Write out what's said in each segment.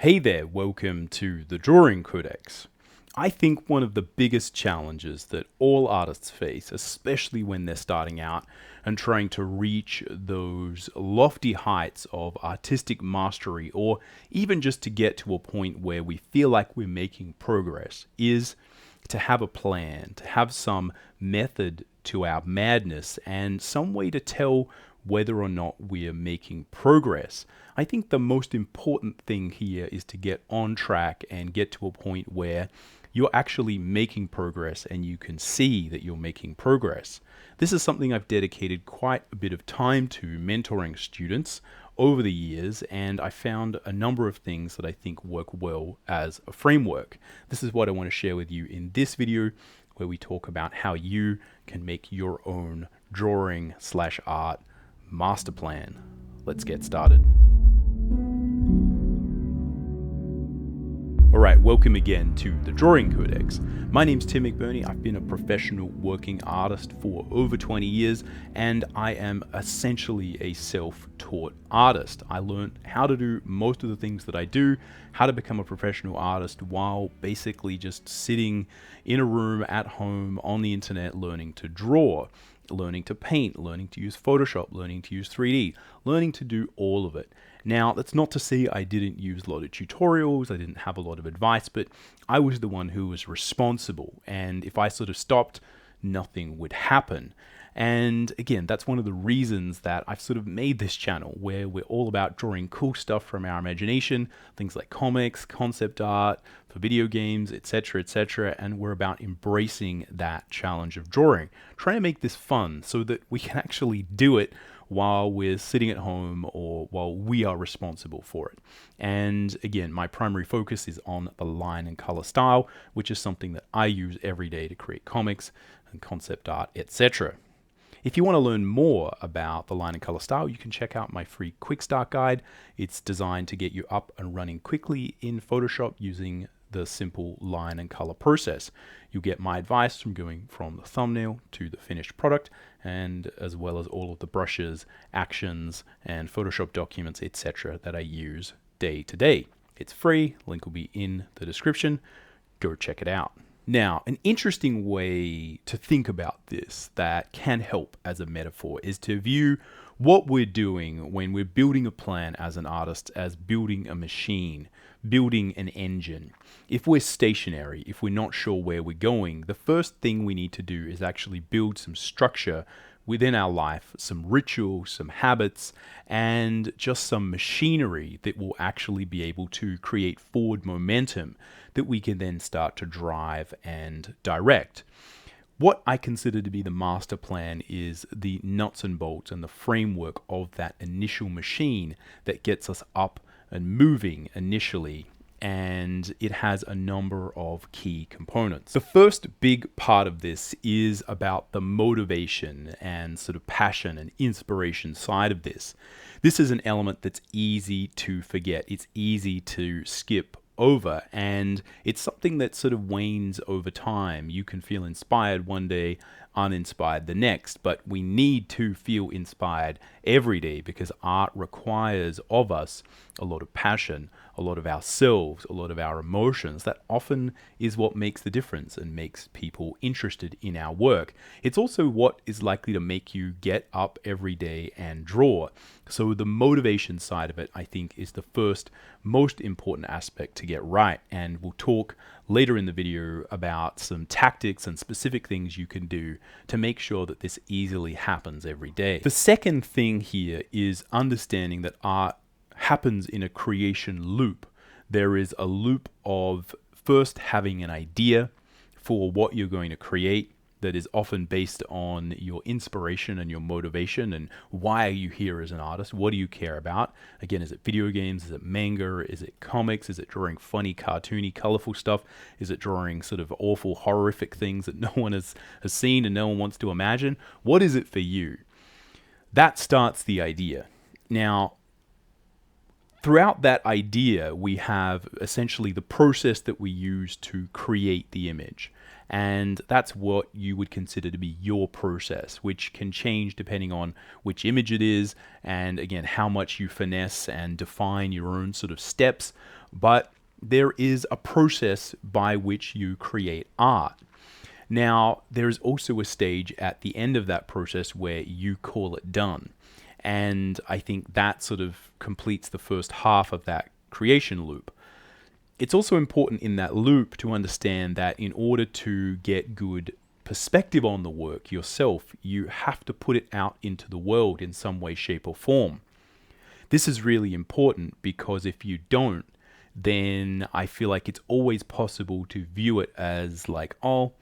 Hey there, welcome to the Drawing Codex. I think one of the biggest challenges that all artists face, especially when they're starting out and trying to reach those lofty heights of artistic mastery, or even just to get to a point where we feel like we're making progress, is to have a plan, to have some method to our madness, and some way to tell whether or not we are making progress. I think the most important thing here is to get on track and get to a point where you're actually making progress and you can see that you're making progress. This is something I've dedicated quite a bit of time to mentoring students over the years, and I found a number of things that I think work well as a framework. This is what I want to share with you in this video, where we talk about how you can make your own drawing/art master plan. Let's get started. Alright, welcome again to the Drawing Codex. My name's Tim McBurney. I've been a professional working artist for over 20 years, and I am essentially a self-taught artist. I learned how to do most of the things that I do, how to become a professional artist, while basically just sitting in a room at home on the internet learning to draw, learning to paint, learning to use Photoshop, learning to use 3D, learning to do all of it. Now, that's not to say I didn't use a lot of tutorials, I didn't have a lot of advice, but I was the one who was responsible, and if I sort of stopped, nothing would happen. And again, that's one of the reasons that I've sort of made this channel, where we're all about drawing cool stuff from our imagination, things like comics, concept art, for video games, etc., and we're about embracing that challenge of drawing, trying to make this fun so that we can actually do it while we're sitting at home or while we are responsible for it. And again, my primary focus is on the line and color style, which is something that I use every day to create comics and concept art, etc. If you want to learn more about the line and color style, you can check out my free quick start guide. It's designed to get you up and running quickly in Photoshop using the simple line and color process. You'll get my advice from going from the thumbnail to the finished product, and as well as all of the brushes, actions, and Photoshop documents, etc. that I use day to day. It's free, link will be in the description. Go check it out. Now, an interesting way to think about this that can help as a metaphor is to view what we're doing when we're building a plan as an artist as building a machine, building an engine. If we're stationary, if we're not sure where we're going, the first thing we need to do is actually build some structure within our life, some rituals, some habits, and just some machinery that will actually be able to create forward momentum that we can then start to drive and direct. What I consider to be the master plan is the nuts and bolts and the framework of that initial machine that gets us up and moving initially, and it has a number of key components. The first big part of this is about the motivation and sort of passion and inspiration side of this. This is an element that's easy to forget. It's easy to skip over, and it's something that sort of wanes over time. You can feel inspired one day, uninspired the next, but we need to feel inspired every day because art requires of us a lot of passion, a lot of ourselves, a lot of our emotions. That often is what makes the difference and makes people interested in our work. It's also what is likely to make you get up every day and draw. So the motivation side of it, I think, is the first most important aspect to get right. And we'll talk later in the video about some tactics and specific things you can do to make sure that this easily happens every day. The second thing here is understanding that art happens in a creation loop. There is a loop of first having an idea for what you're going to create that is often based on your inspiration and your motivation and why are you here as an artist? What do you care about? Again, is it video games? Is it manga? Is it comics? Is it drawing funny, cartoony, colorful stuff? Is it drawing sort of awful, horrific things that no one has seen and no one wants to imagine? What is it for you? That starts the idea. Now, Throughout that idea, we have essentially the process that we use to create the image. And that's what you would consider to be your process, which can change depending on which image it is, and again, how much you finesse and define your own sort of steps. But there is a process by which you create art. Now, there's also a stage at the end of that process where you call it done. And I think that sort of completes the first half of that creation loop. It's also important in that loop to understand that in order to get good perspective on the work yourself, you have to put it out into the world in some way, shape, or form. This is really important because if you don't, then I feel like it's always possible to view it as like, oh,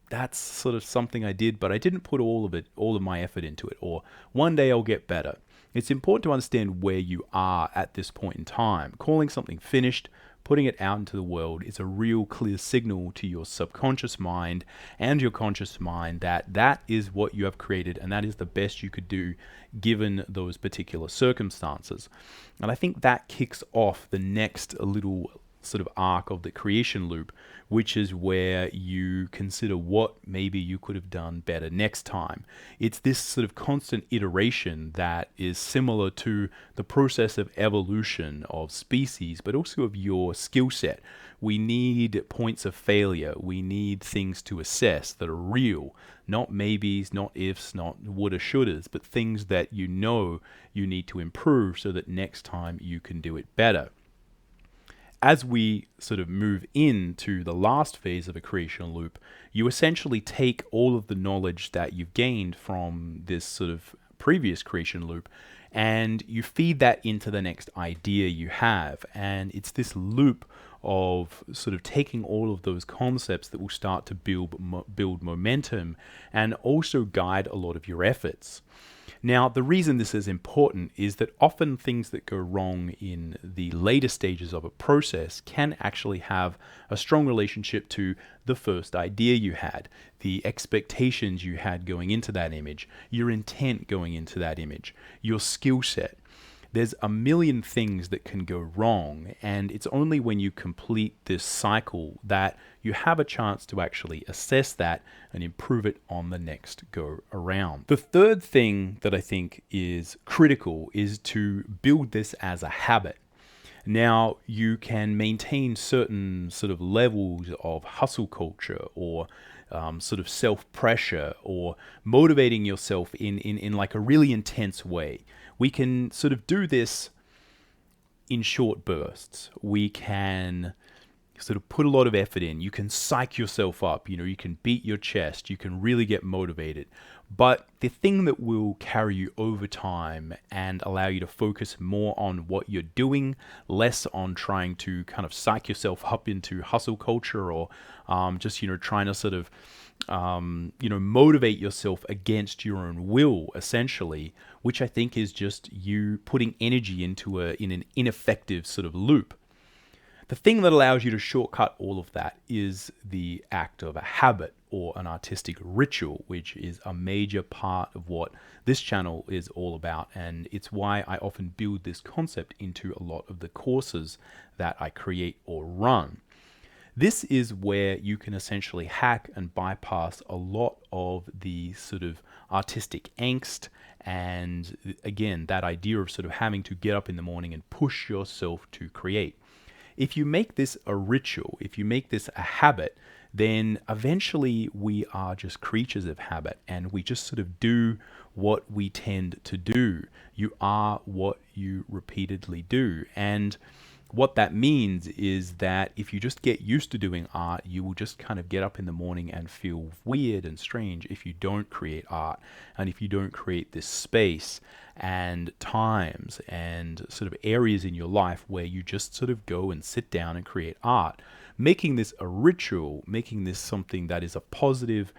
that's sort of something I did, but I didn't put all of my effort into it, or one day I'll get better. It's important to understand where you are at this point in time. Calling something finished, putting it out into the world is a real clear signal to your subconscious mind and your conscious mind that that is what you have created and that is the best you could do given those particular circumstances. And I think that kicks off the next little sort of arc of the creation loop, which is where you consider what maybe you could have done better next time. It's this sort of constant iteration that is similar to the process of evolution of species, but also of your skill set. We need points of failure. We need things to assess that are real, not maybes, not ifs, not woulda, shouldas, but things that you need to improve so that next time you can do it better. As we sort of move into the last phase of a creation loop, you essentially take all of the knowledge that you've gained from this sort of previous creation loop and you feed that into the next idea you have. And it's this loop of sort of taking all of those concepts that will start to build momentum and also guide a lot of your efforts. Now, the reason this is important is that often things that go wrong in the later stages of a process can actually have a strong relationship to the first idea you had, the expectations you had going into that image, your intent going into that image, your skill set. There's a million things that can go wrong, and it's only when you complete this cycle that you have a chance to actually assess that and improve it on the next go around. The third thing that I think is critical is to build this as a habit. Now, you can maintain certain sort of levels of hustle culture or sort of self-pressure or motivating yourself in like a really intense way. We can sort of do this in short bursts. We can sort of put a lot of effort in. You can psych yourself up. You can beat your chest. You can really get motivated. But the thing that will carry you over time and allow you to focus more on what you're doing, less on trying to kind of psych yourself up into hustle culture or just, trying to sort of, motivate yourself against your own will, essentially, which I think is just you putting energy into an ineffective sort of loop. The thing that allows you to shortcut all of that is the act of a habit or an artistic ritual, which is a major part of what this channel is all about. And it's why I often build this concept into a lot of the courses that I create or run. This is where you can essentially hack and bypass a lot of the sort of artistic angst and, again, that idea of sort of having to get up in the morning and push yourself to create. If you make this a ritual, if you make this a habit, then eventually we are just creatures of habit and we just sort of do what we tend to do. You are what you repeatedly do. And what that means is that if you just get used to doing art, you will just kind of get up in the morning and feel weird and strange if you don't create art and if you don't create this space and times and sort of areas in your life where you just sort of go and sit down and create art. Making this a ritual, making this something that is a positive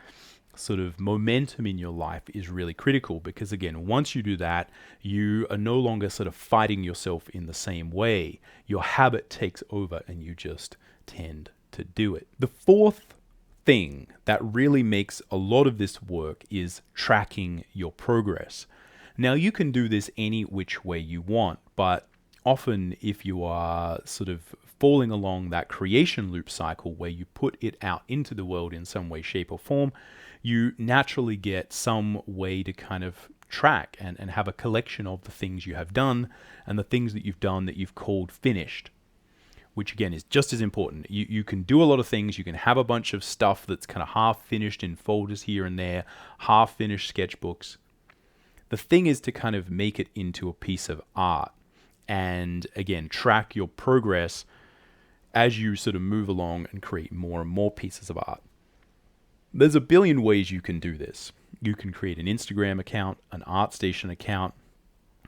sort of momentum in your life is really critical because, again, once you do that, you are no longer sort of fighting yourself in the same way. Your habit takes over and you just tend to do it. The fourth thing that really makes a lot of this work is tracking your progress. Now, you can do this any which way you want, but often if you are sort of falling along that creation loop cycle where you put it out into the world in some way, shape, or form, you naturally get some way to kind of track and have a collection of the things you have done and the things that you've done that you've called finished, which again is just as important. You can do a lot of things. You can have a bunch of stuff that's kind of half finished in folders here and there, half finished sketchbooks. The thing is to kind of make it into a piece of art and again, track your progress as you sort of move along and create more and more pieces of art. There's a billion ways you can do this. You can create an Instagram account, an ArtStation account.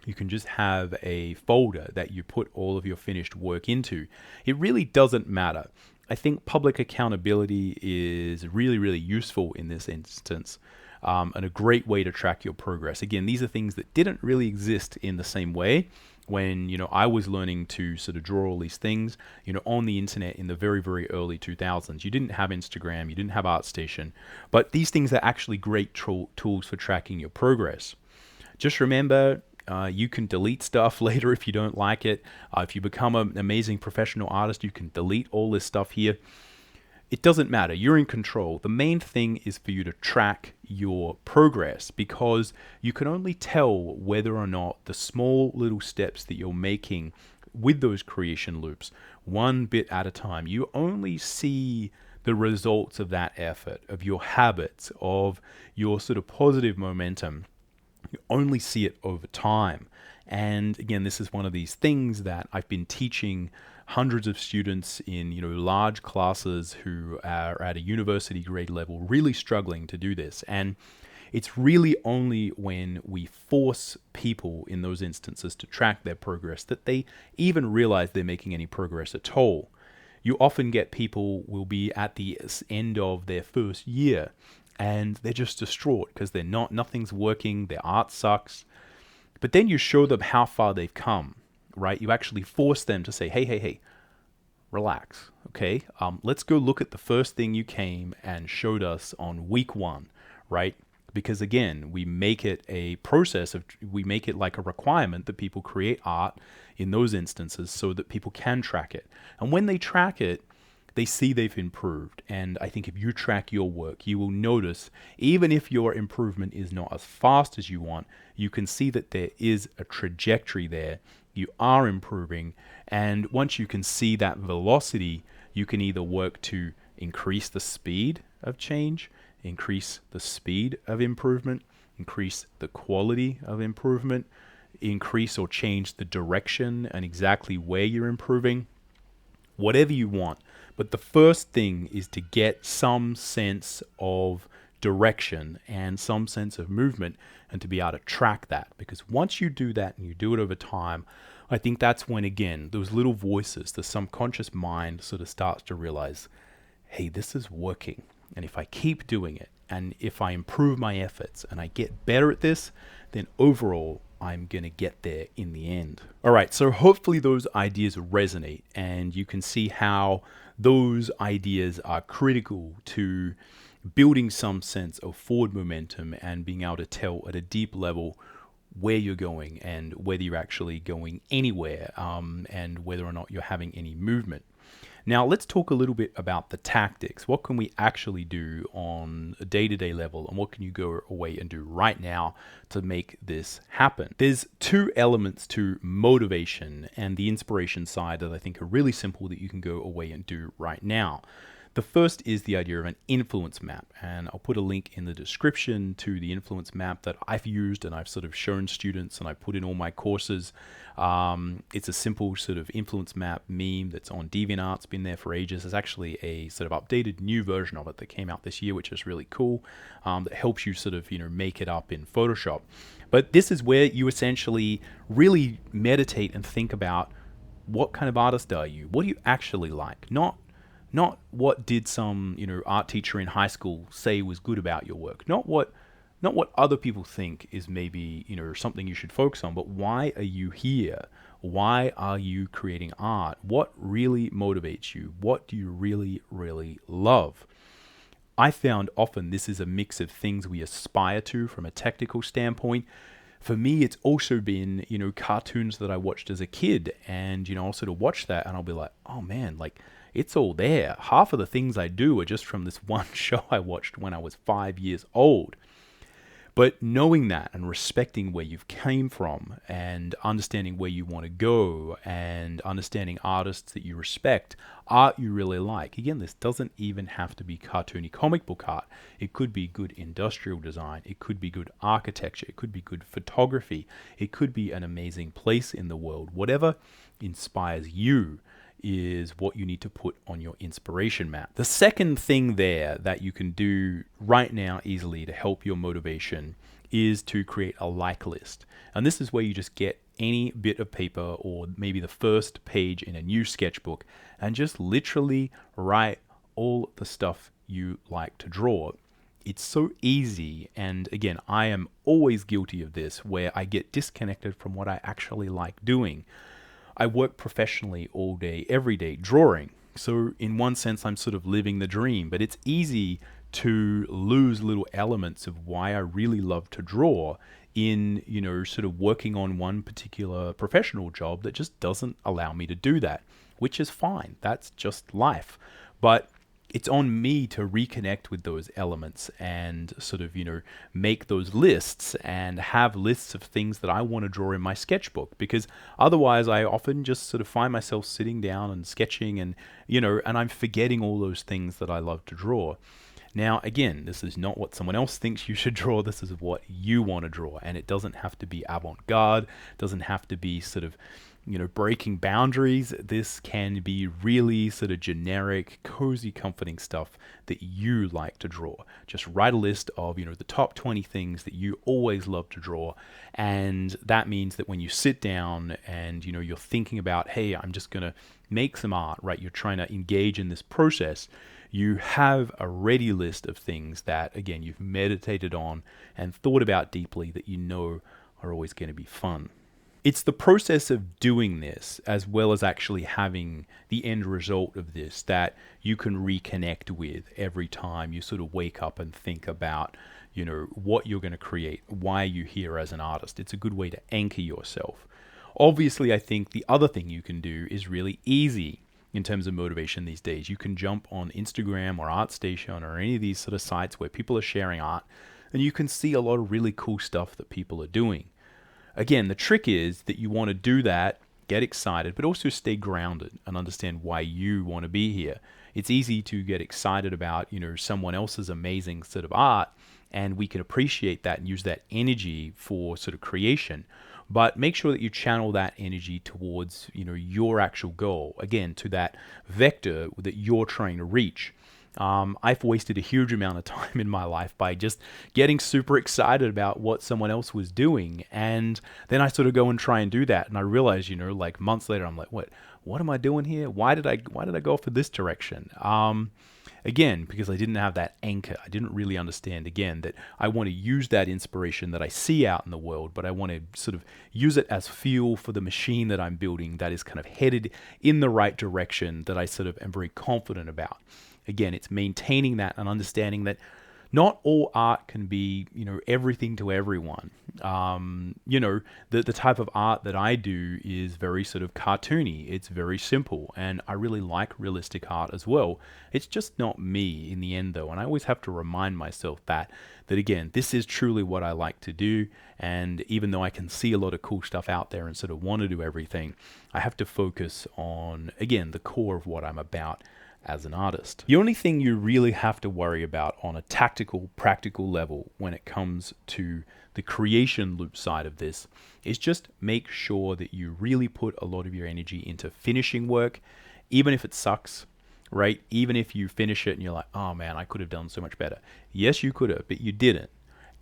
You can just have a folder that you put all of your finished work into. It really doesn't matter. I think public accountability is really, really useful in this instance, and a great way to track your progress. Again, these are things that didn't really exist in the same way when, I was learning to sort of draw all these things, on the internet in the very, very early 2000s. You didn't have Instagram, you didn't have ArtStation, but these things are actually great tools for tracking your progress. Just remember, you can delete stuff later if you don't like it. If you become an amazing professional artist, you can delete all this stuff here. It doesn't matter. You're in control. The main thing is for you to track your progress, because you can only tell whether or not the small little steps that you're making with those creation loops, one bit at a time, you only see the results of that effort, of your habits, of your sort of positive momentum. You only see it over time. And again, this is one of these things that I've been teaching hundreds of students in large classes who are at a university grade level, really struggling to do this. And it's really only when we force people in those instances to track their progress that they even realize they're making any progress at all. You often get people will be at the end of their first year and they're just distraught because nothing's working, their art sucks. But then you show them how far they've come, right? You actually force them to say, hey, relax, okay? Let's go look at the first thing you came and showed us on week 1, right? Because again, we make it a process we make it like a requirement that people create art in those instances so that people can track it. And when they track it, they see they've improved. And I think if you track your work, you will notice, even if your improvement is not as fast as you want, you can see that there is a trajectory there. You are improving. And once you can see that velocity, you can either work to increase the speed of change, increase the speed of improvement, increase the quality of improvement, increase or change the direction and exactly where you're improving, whatever you want. But the first thing is to get some sense of direction and some sense of movement and to be able to track that. Because once you do that and you do it over time, I think that's when, again, those little voices, the subconscious mind sort of starts to realize, hey, this is working. And if I keep doing it, and if I improve my efforts and I get better at this, then overall, I'm going to get there in the end. All right, so hopefully those ideas resonate and you can see how those ideas are critical to building some sense of forward momentum and being able to tell at a deep level where you're going and whether you're actually going anywhere, and whether or not you're having any movement. Now, let's talk a little bit about the tactics. What can we actually do on a day-to-day level, and what can you go away and do right now to make this happen? There's 2 elements to motivation and the inspiration side that I think are really simple that you can go away and do right now. The first is the idea of an influence map, and I'll put a link in the description to the influence map that I've used and I've sort of shown students and I put in all my courses. It's a simple sort of influence map meme that's on DeviantArt. It's been there for ages. There's actually a sort of updated new version of it that came out this year, which is really cool, that helps you sort of, make it up in Photoshop. But this is where you essentially really meditate and think about what kind of artist are you? What do you actually like? Not what did some, art teacher in high school say was good about your work. Not what other people think is maybe, something you should focus on, but why are you here? Why are you creating art? What really motivates you? What do you really, really love? I found often this is a mix of things we aspire to from a technical standpoint, For me, it's also been, cartoons that I watched as a kid, and, I'll sort of watch that and I'll be like, oh man, like it's all there. Half of the things I do are just from this one show I watched when I was 5 years old. But knowing that and respecting where you've came from and understanding where you want to go and understanding artists that you respect, art you really like. Again, this doesn't even have to be cartoony comic book art. It could be good industrial design. It could be good architecture. It could be good photography. It could be an amazing place in the world. Whatever inspires you is what you need to put on your inspiration map. The second thing there that you can do right now easily to help your motivation is to create a like list. And this is where you just get any bit of paper or maybe the first page in a new sketchbook and just literally write all the stuff you like to draw. It's so easy, and again, I am always guilty of this, where I get disconnected from what I actually like doing. I work professionally all day, every day, drawing. So in one sense, I'm sort of living the dream, but it's easy to lose little elements of why I really love to draw in, sort of working on one particular professional job that just doesn't allow me to do that, which is fine. That's just life. But it's on me to reconnect with those elements and sort of, make those lists and have lists of things that I want to draw in my sketchbook, because otherwise I often just sort of find myself sitting down and sketching and, and I'm forgetting all those things that I love to draw. Now, again, this is not what someone else thinks you should draw. This is what you want to draw. And it doesn't have to be avant-garde, doesn't have to be sort of, breaking boundaries. This can be really sort of generic, cozy, comforting stuff that you like to draw. Just write a list of, the top 20 things that you always love to draw. And that means that when you sit down and, you're thinking about, hey, I'm just going to make some art, right? You're trying to engage in this process. You have a ready list of things that, again, you've meditated on and thought about deeply that are always going to be fun. It's the process of doing this, as well as actually having the end result of this, that you can reconnect with every time you sort of wake up and think about, what you're going to create, why you're here as an artist. It's a good way to anchor yourself. Obviously, I think the other thing you can do is really easy in terms of motivation these days. You can jump on Instagram or ArtStation or any of these sort of sites where people are sharing art, and you can see a lot of really cool stuff that people are doing. Again, the trick is that you want to do that, get excited, but also stay grounded and understand why you want to be here. It's easy to get excited about, someone else's amazing sort of art, and we can appreciate that and use that energy for sort of creation. But make sure that you channel that energy towards, your actual goal, again, to that vector that you're trying to reach. I've wasted a huge amount of time in my life by just getting super excited about what someone else was doing. And then I sort of go and try and do that. And I realize, like months later, I'm like, what am I doing here? Why did I go for this direction? Again, because I didn't have that anchor. I didn't really understand, again, that I want to use that inspiration that I see out in the world, but I want to sort of use it as fuel for the machine that I'm building that is kind of headed in the right direction, that I sort of am very confident about. Again, it's maintaining that and understanding that not all art can be, everything to everyone. The type of art that I do is very sort of cartoony. It's very simple, and I really like realistic art as well. It's just not me in the end, though, and I always have to remind myself that again, this is truly what I like to do. And even though I can see a lot of cool stuff out there and sort of want to do everything, I have to focus on, again, the core of what I'm about as an artist. The only thing you really have to worry about on a tactical, practical level when it comes to the creation loop side of this is just make sure that you really put a lot of your energy into finishing work, even if it sucks, right? Even if you finish it and you're like, oh man, I could have done so much better. Yes, you could have, but you didn't.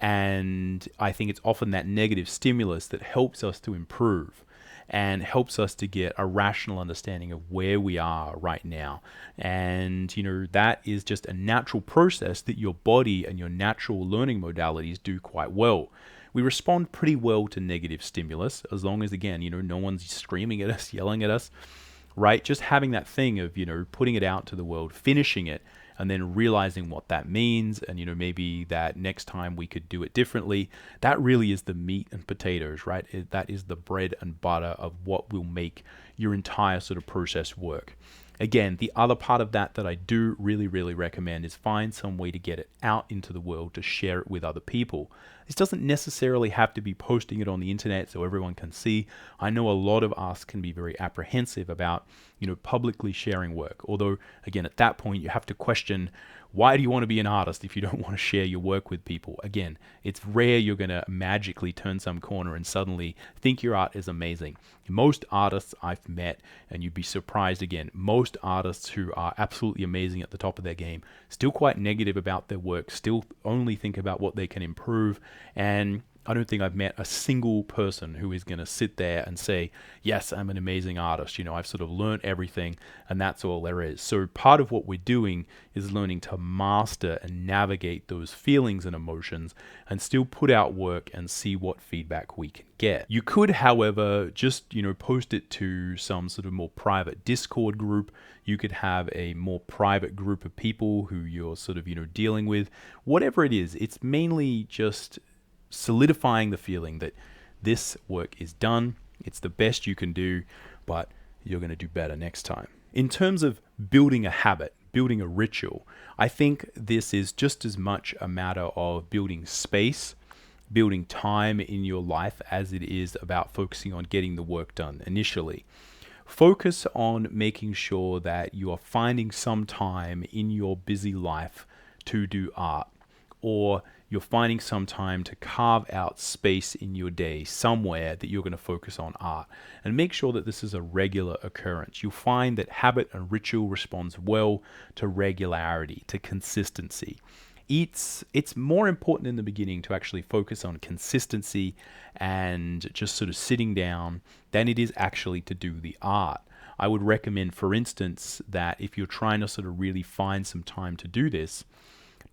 And I think it's often that negative stimulus that helps us to improve and helps us to get a rational understanding of where we are right now. And, that is just a natural process that your body and your natural learning modalities do quite well. We respond pretty well to negative stimulus, as long as, again, no one's screaming at us, yelling at us, right? Just having that thing of, putting it out to the world, finishing it, and then realizing what that means, and maybe that next time we could do it differently. That really is the meat and potatoes, right? That is the bread and butter of what will make your entire sort of process work. Again, the other part of that I do really, really recommend is find some way to get it out into the world, to share it with other people. This doesn't necessarily have to be posting it on the internet so everyone can see. I know a lot of us can be very apprehensive about, publicly sharing work. Although, again, at that point, you have to question, why do you want to be an artist if you don't want to share your work with people? Again, it's rare you're going to magically turn some corner and suddenly think your art is amazing. Most artists I've met, and you'd be surprised again, most artists who are absolutely amazing at the top of their game, still quite negative about their work, still only think about what they can improve. And I don't think I've met a single person who is going to sit there and say, yes, I'm an amazing artist. I've sort of learned everything and that's all there is. So part of what we're doing is learning to master and navigate those feelings and emotions and still put out work and see what feedback we can get. You could, however, just, post it to some sort of more private Discord group. You could have a more private group of people who you're sort of, dealing with. Whatever it is, it's mainly just solidifying the feeling that this work is done, it's the best you can do, but you're going to do better next time. In terms of building a habit, building a ritual, I think this is just as much a matter of building space, building time in your life as it is about focusing on getting the work done initially. Focus on making sure that you are finding some time in your busy life to do art, or you're finding some time to carve out space in your day somewhere that you're going to focus on art, and make sure that this is a regular occurrence. You'll find that habit and ritual responds well to regularity, to consistency. It's more important in the beginning to actually focus on consistency and just sort of sitting down than it is actually to do the art. I would recommend, for instance, that if you're trying to sort of really find some time to do this,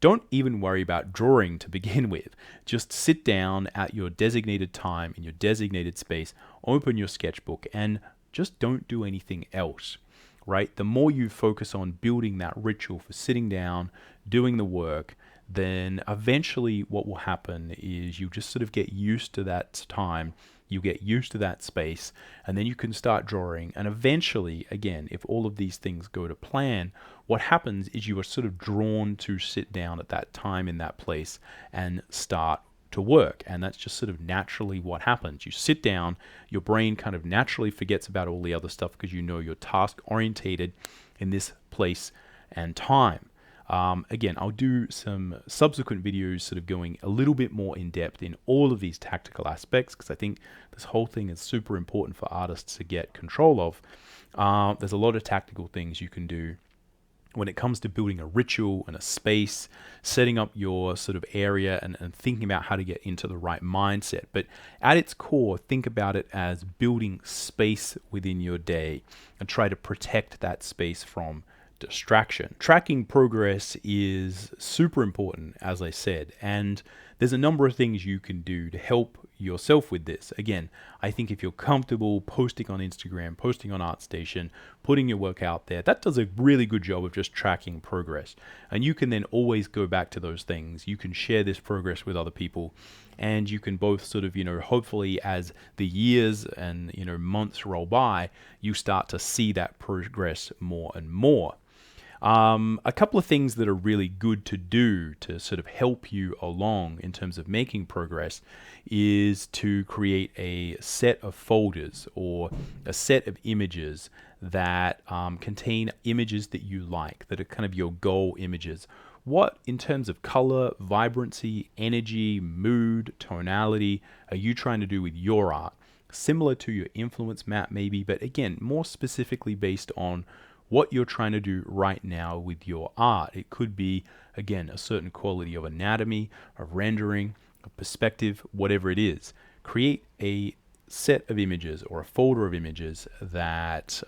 don't even worry about drawing to begin with. Just sit down at your designated time in your designated space, open your sketchbook, and just don't do anything else, right? The more you focus on building that ritual for sitting down, doing the work, then eventually what will happen is you just sort of get used to that time, you get used to that space, and then you can start drawing. And eventually, again, if all of these things go to plan, what happens is you are sort of drawn to sit down at that time in that place and start to work. And that's just sort of naturally what happens. You sit down, your brain kind of naturally forgets about all the other stuff because you're task orientated in this place and time. Again, I'll do some subsequent videos sort of going a little bit more in depth in all of these tactical aspects, because I think this whole thing is super important for artists to get control of. There's a lot of tactical things you can do when it comes to building a ritual and a space, setting up your sort of area and thinking about how to get into the right mindset. But at its core, think about it as building space within your day and try to protect that space from distraction. Tracking progress is super important, as I said, and there's a number of things you can do to help yourself with this. Again, I think if you're comfortable posting on Instagram, posting on ArtStation, putting your work out there, that does a really good job of just tracking progress. And you can then always go back to those things. You can share this progress with other people, and you can both sort of, hopefully as the years and, months roll by, you start to see that progress more and more. A couple of things that are really good to do to sort of help you along in terms of making progress is to create a set of folders or a set of images that contain images that you like, that are kind of your goal images. What, in terms of color, vibrancy, energy, mood, tonality, are you trying to do with your art? Similar to your influence map maybe, but again, more specifically based on what you're trying to do right now with your art. It could be, again, a certain quality of anatomy, of rendering, of perspective, whatever it is. Create a set of images or a folder of images that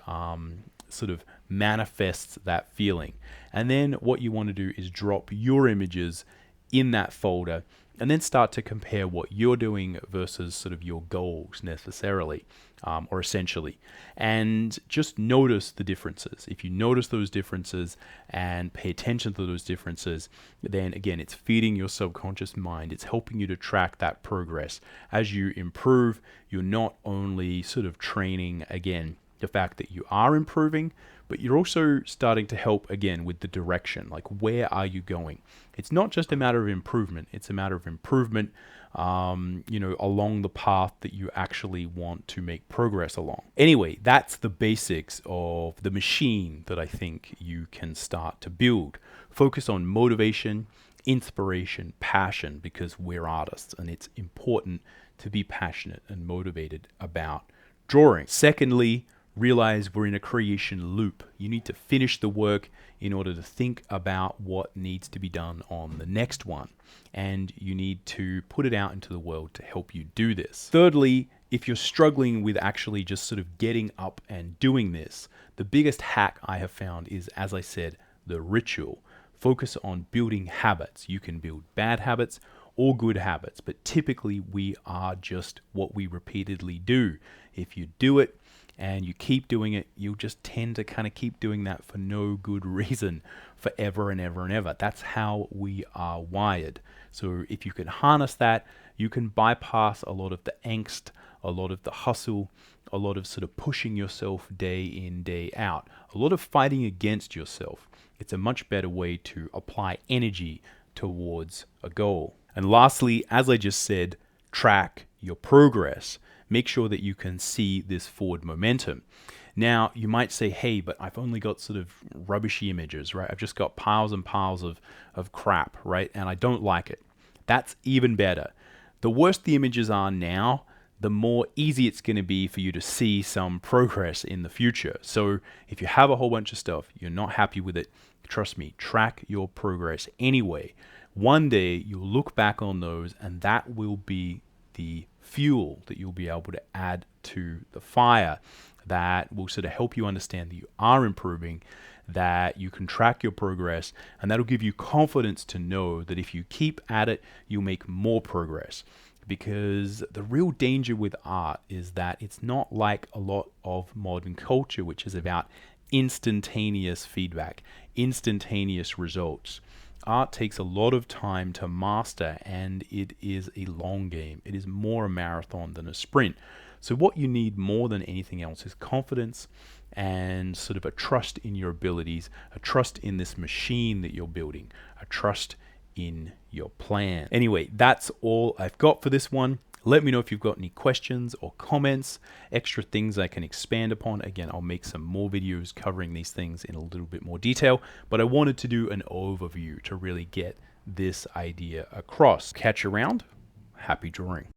sort of manifests that feeling. And then what you want to do is drop your images in that folder and then start to compare what you're doing versus sort of your goals necessarily, or essentially, and just notice the differences. If you notice those differences and pay attention to those differences, then again, it's feeding your subconscious mind. It's helping you to track that progress. As you improve, you're not only sort of training, again, the fact that you are improving, but you're also starting to help again with the direction, like where are you going? It's not just a matter of improvement, it's a matter of improvement, along the path that you actually want to make progress along. Anyway, that's the basics of the machine that I think you can start to build. Focus on motivation, inspiration, passion, because we're artists and it's important to be passionate and motivated about drawing. Secondly, realize we're in a creation loop. You need to finish the work in order to think about what needs to be done on the next one. And you need to put it out into the world to help you do this. Thirdly, if you're struggling with actually just sort of getting up and doing this, the biggest hack I have found is, as I said, the ritual. Focus on building habits. You can build bad habits or good habits, but typically we are just what we repeatedly do. If you do it, and you keep doing it, you'll just tend to kind of keep doing that for no good reason forever and ever and ever. That's how we are wired. So if you can harness that, you can bypass a lot of the angst, a lot of the hustle, a lot of sort of pushing yourself day in, day out, a lot of fighting against yourself. It's a much better way to apply energy towards a goal. And lastly, as I just said, track your progress. Make sure that you can see this forward momentum. Now, you might say, hey, but I've only got sort of rubbishy images, right? I've just got piles and piles of crap, right? And I don't like it. That's even better. The worse the images are now, the more easy it's going to be for you to see some progress in the future. So if you have a whole bunch of stuff, you're not happy with it, trust me, track your progress anyway. One day you'll look back on those and that will be the fuel that you'll be able to add to the fire that will sort of help you understand that you are improving, that you can track your progress, and that'll give you confidence to know that if you keep at it, you'll make more progress. Because the real danger with art is that it's not like a lot of modern culture, which is about instantaneous feedback, instantaneous results. Art takes a lot of time to master, and it is a long game. It is more a marathon than a sprint. So what you need more than anything else is confidence and sort of a trust in your abilities, a trust in this machine that you're building, a trust in your plan. Anyway, that's all I've got for this one. Let me know if you've got any questions or comments, extra things I can expand upon. Again, I'll make some more videos covering these things in a little bit more detail, but I wanted to do an overview to really get this idea across. Catch you around. Happy drawing.